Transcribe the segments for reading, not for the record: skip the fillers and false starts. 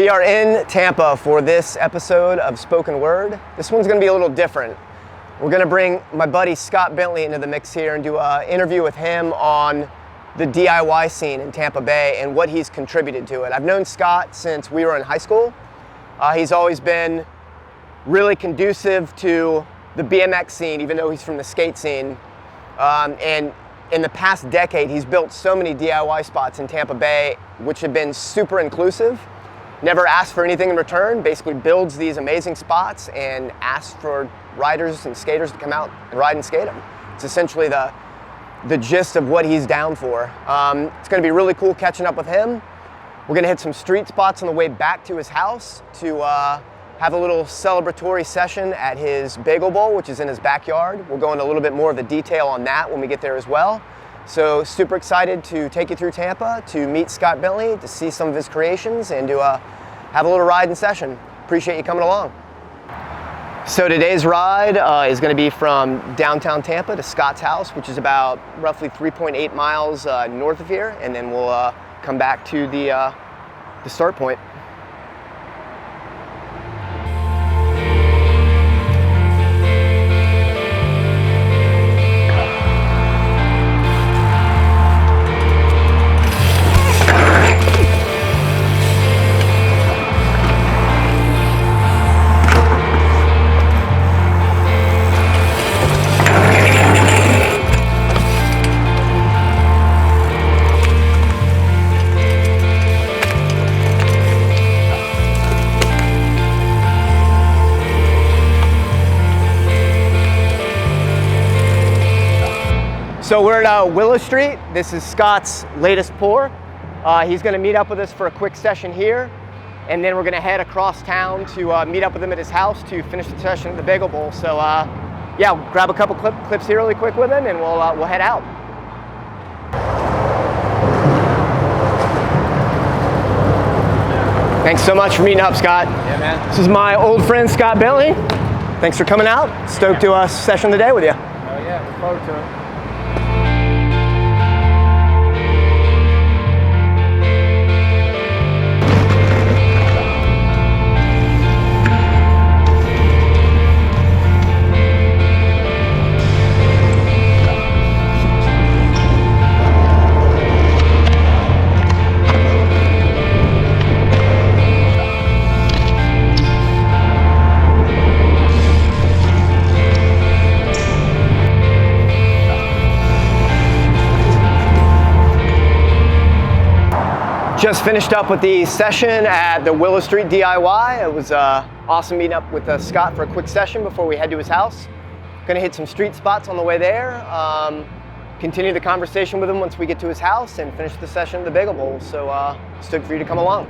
We are in Tampa for this episode of Spoken Word. This one's gonna be a little different. We're gonna bring my buddy Scott Bentley into the mix here and do an interview with him on the DIY scene in Tampa Bay and what he's contributed to it. I've known Scott since we were in high school. He's always been really conducive to the BMX scene, even though he's from the skate scene. And in the past decade, he's built so many DIY spots in Tampa Bay, which have been super inclusive. Never asks for anything in return, basically builds these amazing spots and asks for riders and skaters to come out and ride and skate them. It's essentially the gist of what he's down for. It's gonna be really cool catching up with him. We're gonna hit some street spots on the way back to his house to have a little celebratory session at his Bagel Bowl, which is in his backyard. We'll go into a little bit more of the detail on that when we get there as well. So super excited to take you through Tampa, to meet Scott Bentley, to see some of his creations, and to have a little ride and session. Appreciate you coming along. So today's ride is going to be from downtown Tampa to Scott's house, which is about roughly 3.8 miles north of here, and then we'll come back to the start point. So we're at Willow Street. This is Scott's latest pour. He's gonna meet up with us for a quick session here, and then we're gonna head across town to meet up with him at his house to finish the session at the Bagel Bowl. So yeah, we'll grab a couple clips here really quick with him, and we'll head out. Thanks so much for meeting up, Scott. Yeah, man. This is my old friend, Scott Bentley. Thanks for coming out. Stoked to session the day with you. Oh yeah, look forward to it. Just finished up with the session at the Willow Street DIY. It was awesome meeting up with Scott for a quick session before we head to his house. Gonna hit some street spots on the way there, continue the conversation with him once we get to his house, and finish the session at the Bagel Bowl. So stoked for you to come along.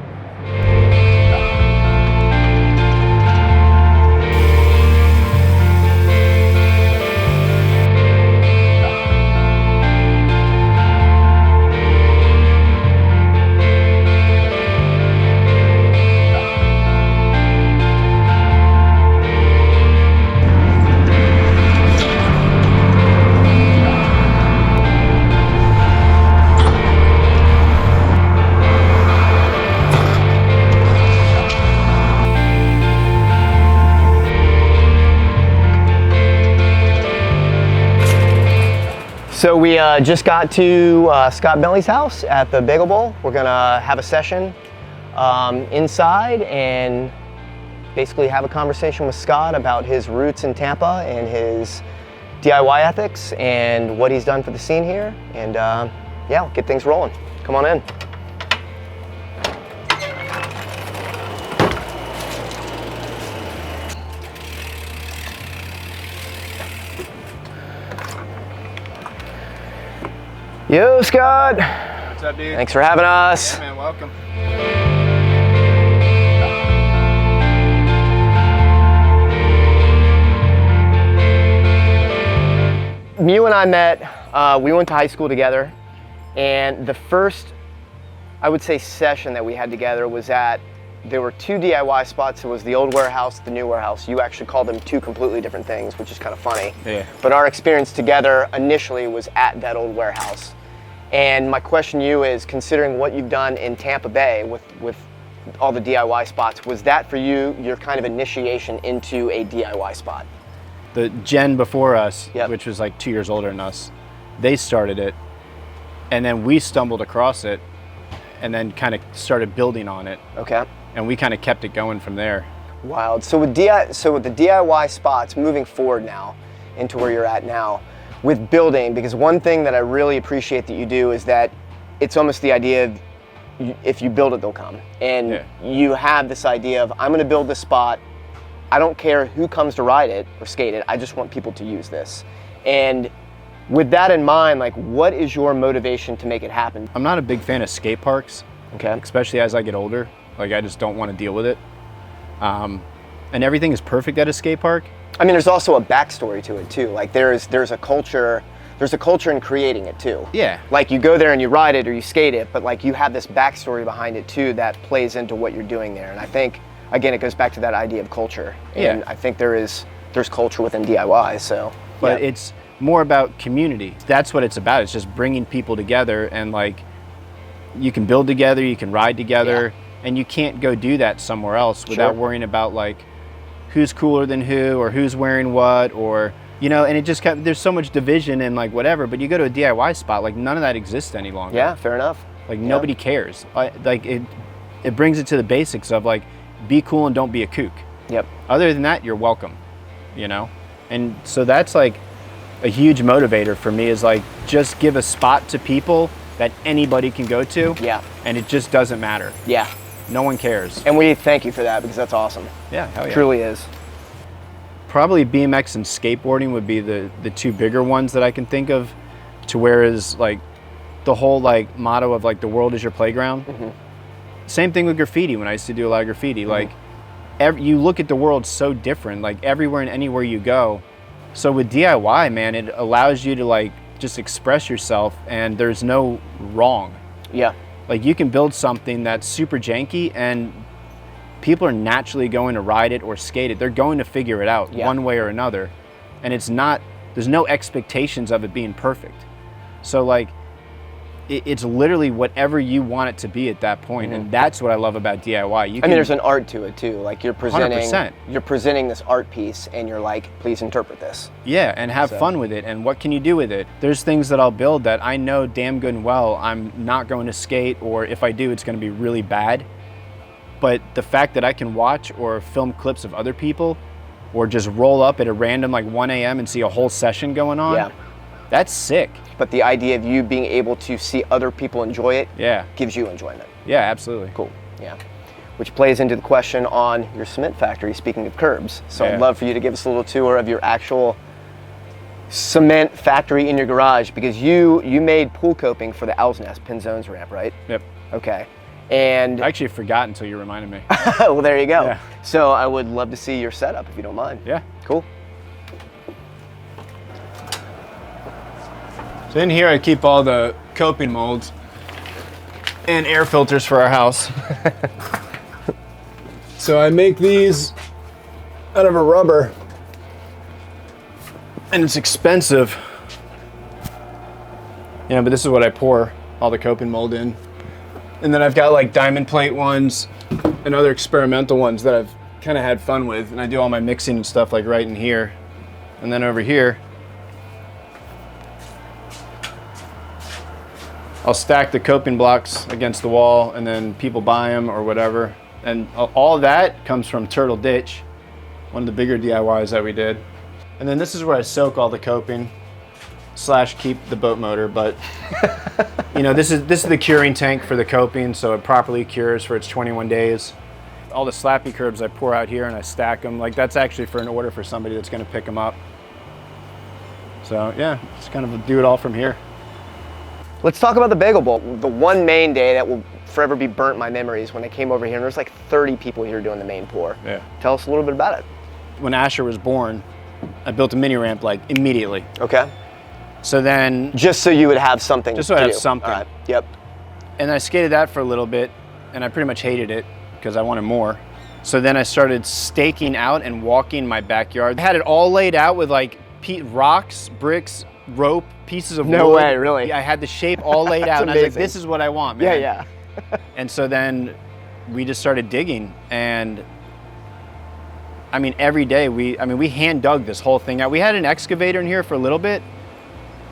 So we just got to Scott Bentley's house at the Bagel Bowl. We're gonna have a session inside and basically have a conversation with Scott about his roots in Tampa and his DIY ethics and what he's done for the scene here. And yeah, we'll get things rolling. Come on in. Yo, Scott. What's up, dude? Thanks for having us. Yeah, man, welcome. You and I met, we went to high school together, and the first, I would say, session that we had together was there were two DIY spots. It was the old warehouse, the new warehouse. You actually called them two completely different things, which is kind of funny. Yeah. But our experience together initially was at that old warehouse. And my question to you is, considering what you've done in Tampa Bay with all the DIY spots. Was that for you your kind of initiation into a DIY spot? The gen before us, Yep. which was like 2 years older than us, they started it, and then we stumbled across it, and then kind of started building on it, Okay. and we kind of kept it going from there. Wild. So with the DIY spots, moving forward now into where you're at now, with building, because one thing that I really appreciate that you do is that it's almost the idea of if you build it, they'll come. And Yeah. you have this idea of, I'm going to build this spot. I don't care who comes to ride it or skate it. I just want people to use this. And with that in mind, like, what is your motivation to make it happen? I'm not a big fan of skate parks, Okay. especially as I get older. Like, I just don't want to deal with it. And everything is perfect at a skate park. I mean, there's also a backstory to it too. Like, there's a culture in creating it too. Yeah. Like, you go there and you ride it or you skate it, but like, you have this backstory behind it too that plays into what you're doing there. And I think, again, it goes back to that idea of culture. And Yeah. I think there's culture within DIY. So, But yeah. it's more about community. That's what it's about. It's just bringing people together, and like, you can build together, you can ride together, and you can't go do that somewhere else without Sure. worrying about like who's cooler than who, or who's wearing what, or, you know, and it just there's so much division and like whatever. But you go to a DIY spot, like, none of that exists any longer. Yeah, fair enough. Like, nobody cares. Like, it brings it to the basics of like, be cool and don't be a kook. Yep. Other than that, you're welcome, you know? And so that's like a huge motivator for me, is like, just give a spot to people that anybody can go to. Yeah. And it just doesn't matter. Yeah. No one cares. And we thank you for that, because that's awesome. Yeah, hell yeah. Truly is. Probably BMX and skateboarding would be the two bigger ones that I can think of, to where is like the whole like motto of like, the world is your playground. Mm-hmm. Same thing with graffiti. When I used to do a lot of graffiti, like, you look at the world so different, like everywhere and anywhere you go. So with DIY, man, it allows you to like just express yourself, and there's no wrong. Yeah. Like, you can build something that's super janky, and people are naturally going to ride it or skate it. They're going to figure it out one way or another. And it's not, there's no expectations of it being perfect. So like, it's literally whatever you want it to be at that point. And that's what I love about DIY. I mean, there's an art to it too. Like, you're presenting 100%. You're presenting this art piece, and you're like, please interpret this. Yeah, and have fun with it, and what can you do with it? There's things that I'll build that I know damn good and well I'm not going to skate, or if I do, it's going to be really bad. But the fact that I can watch or film clips of other people, or just roll up at a random like 1 a.m. and see a whole session going on, that's sick. But the idea of you being able to see other people enjoy it gives you enjoyment. Yeah, absolutely. Cool. Yeah. Which plays into the question on your cement factory, speaking of curbs. So I'd love for you to give us a little tour of your actual cement factory in your garage, because you made pool coping for the Owl's Nest Pinzones ramp, right? Yep. Okay. And I actually forgot until you reminded me. well, there you go. Yeah. So I would love to see your setup, if you don't mind. Yeah. Cool. So in here I keep all the coping molds and air filters for our house. So I make these out of a rubber, and it's expensive. Yeah, but this is what I pour all the coping mold in. And then I've got like diamond plate ones and other experimental ones that I've kind of had fun with. And I do all my mixing and stuff like right in here. And then over here, I'll stack the coping blocks against the wall, and then people buy them or whatever. And all of that comes from Turtle Ditch, one of the bigger DIYs that we did. And then this is where I soak all the coping / keep the boat motor. But you know, this is the curing tank for the coping, so it properly cures for its 21 days. All the slappy curbs I pour out here and I stack them. Like, that's actually for an order for somebody that's going to pick them up. So yeah, just kind of do it all from here. Let's talk about the Bagel Bowl. The one main day that will forever be burnt in my memories, when I came over here, and there's like 30 people here doing the main pour. Yeah. Tell us a little bit about it. When Asher was born, I built a mini ramp like immediately. Okay. So then, Just so you would have something. Just so I to have do. something. All right. Yep. and I skated that for a little bit, and I pretty much hated it because I wanted more. So then I started staking out and walking my backyard. I had it all laid out with like rocks, bricks, rope, pieces of wood. No way, really? Yeah, I had the shape all laid out, and I was like, this is what I want, man. Yeah. And so then we just started digging, and I mean, every day we hand dug this whole thing out. We had an excavator in here for a little bit,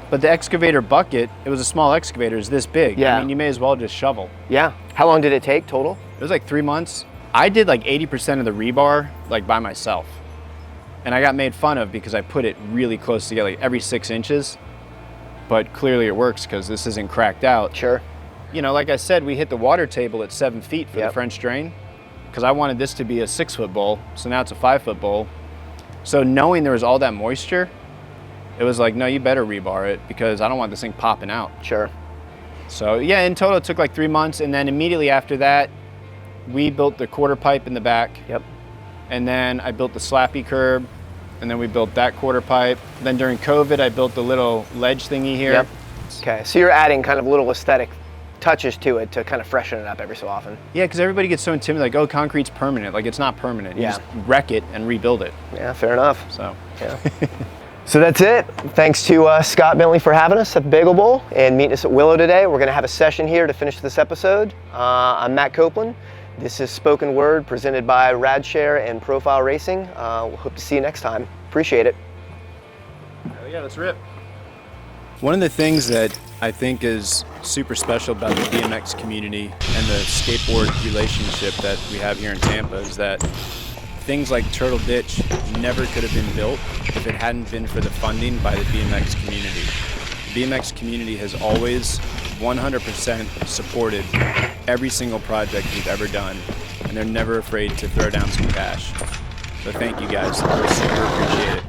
but the excavator bucket, it was a small excavator, it's this big. Yeah. I mean, you may as well just shovel. Yeah. How long did it take total? It was like 3 months. I did like 80% of the rebar like by myself. And I got made fun of because I put it really close together, like every 6 inches. But clearly it works because this isn't cracked out. Sure. You know, like I said, we hit the water table at 7 feet for the French drain, because I wanted this to be a 6-foot bowl. So now it's a 5-foot bowl. So knowing there was all that moisture, it was like, no, you better rebar it because I don't want this thing popping out. Sure. So yeah, in total it took like 3 months, and then immediately after that, we built the quarter pipe in the back. Yep. And then I built the slappy curb, and then we built that quarter pipe. Then during COVID, I built the little ledge thingy here. Yep. Okay, so you're adding kind of little aesthetic touches to it to kind of freshen it up every so often. Yeah, because everybody gets so intimidated, like, oh, concrete's permanent. Like, it's not permanent. You just wreck it and rebuild it. Yeah, fair enough. So. Yeah. So that's it. Thanks to Scott Bentley for having us at the Bagel Bowl and meeting us at Willow today. We're going to have a session here to finish this episode. I'm Matt Coplon. This is Spoken Word presented by Radshare and Profile Racing. We'll hope to see you next time. Appreciate it. Hell yeah, let's rip. One of the things that I think is super special about the BMX community and the skateboard relationship that we have here in Tampa is that things like Turtle Ditch never could have been built if it hadn't been for the funding by the BMX community. The BMX community has always 100% supported every single project we've ever done, and they're never afraid to throw down some cash. So thank you guys, I super appreciate it.